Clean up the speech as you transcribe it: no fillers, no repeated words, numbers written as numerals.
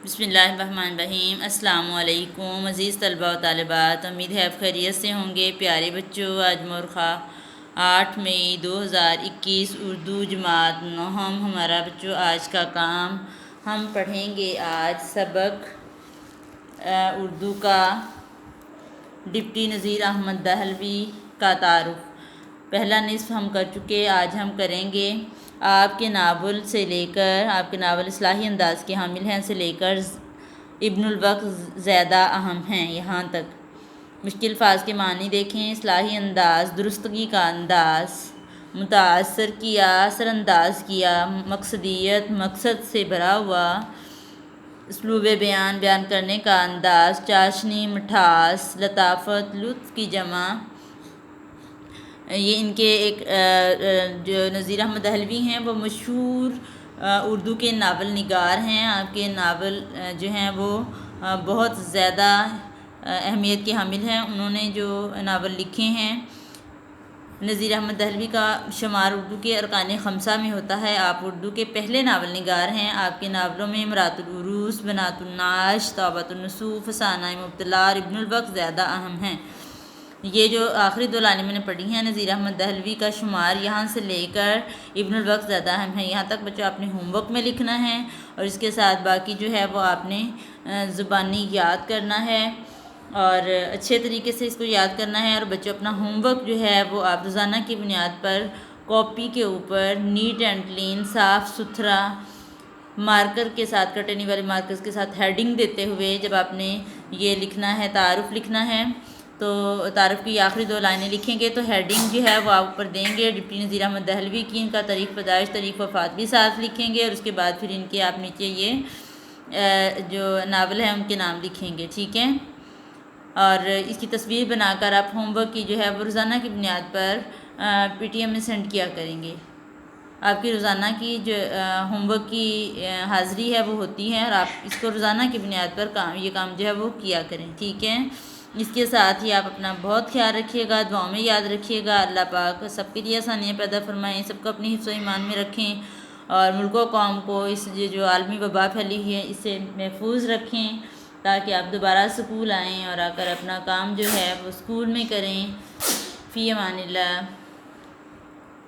بسم اللہ الرحمن الرحیم۔ السلام علیکم عزیز طلبہ و طالبات، امید ہے آپ خیریت سے ہوں گے۔ پیارے بچوں، آج مورخہ 8 مئی 2021 اردو جماعت نہم ہمارا بچوں آج کا کام ہم پڑھیں گے آج سبق اردو کا ڈپٹی نذیر احمد دہلوی کا تعارف۔ پہلا نصف ہم کر چکے، آج ہم کریں گے آپ کے ناول سے لے کر، آپ کے ناول اصلاحی انداز کے حامل ہیں سے لے کر ابن الوقت زیادہ اہم ہیں یہاں تک۔ مشکل الفاظ کے معنی دیکھیں۔ اصلاحی انداز، درستگی کا انداز، متاثر کیا، اثر انداز کیا، مقصدیت، مقصد سے بھرا ہوا، اسلوب بیان، بیان کرنے کا انداز، چاشنی، مٹھاس، لطافت، لطف کی جمع۔ یہ ان کے ایک جو نذیر احمد دہلوی ہیں وہ مشہور اردو کے ناول نگار ہیں۔ آپ کے ناول جو ہیں وہ بہت زیادہ اہمیت کے حامل ہیں۔ انہوں نے جو ناول لکھے ہیں، نذیر احمد دہلوی کا شمار اردو کے ارکان خمسہ میں ہوتا ہے۔ آپ اردو کے پہلے ناول نگار ہیں۔ آپ کے ناولوں میں مرات العروس، بنات النعش، توبۃ النصوح، فسانہ مبتلا اور ابن الوقت زیادہ اہم ہیں۔ یہ جو آخری دو لائنیں میں نے پڑھی ہیں، نذیر احمد دہلوی کا شمار یہاں سے لے کر ابن الوقت زیادہ اہم ہے، یہاں تک بچوں آپ نے ہوم ورک میں لکھنا ہے، اور اس کے ساتھ باقی جو ہے وہ آپ نے زبانی یاد کرنا ہے اور اچھے طریقے سے اس کو یاد کرنا ہے۔ اور بچوں اپنا ہوم ورک جو ہے وہ آپ روزانہ کی بنیاد پر کاپی کے اوپر نیٹ اینڈ کلین، صاف ستھرا، مارکر کے ساتھ، کٹنے والے مارکرز کے ساتھ ہیڈنگ دیتے ہوئے جب آپ نے یہ لکھنا ہے، تعارف لکھنا ہے، تو تعارف کی آخری دو لائنیں لکھیں گے تو ہیڈنگ جو ہے وہ آپ اوپر دیں گے ڈپٹی نذیر احمد دہلوی کی، ان کا تاریخ پیدائش، تاریخ وفات بھی ساتھ لکھیں گے، اور اس کے بعد پھر ان کے آپ نیچے یہ جو ناول ہیں ان کے نام لکھیں گے، ٹھیک ہے۔ اور اس کی تصویر بنا کر آپ ہوم ورک کی جو ہے وہ روزانہ کی بنیاد پر پی ٹی ایم میں سینڈ کیا کریں گے۔ آپ کی روزانہ کی جو ہوم ورک کی حاضری ہے وہ ہوتی ہے، اور آپ اس کو روزانہ کی بنیاد پر یہ کام جو ہے وہ کیا کریں، ٹھیک ہے۔ اس کے ساتھ ہی آپ اپنا بہت خیال رکھیے گا، دعاؤں میں یاد رکھیے گا۔ اللہ پاک سب کے لیے آسانیاں پیدا فرمائیں، سب کو اپنی حفظ و ایمان میں رکھیں، اور ملک و قوم کو اس جو عالمی وبا پھیلی ہوئی ہے اس سے محفوظ رکھیں، تاکہ آپ دوبارہ اسکول آئیں اور آ کر اپنا کام جو ہے وہ اسکول میں کریں۔ فی امان اللہ۔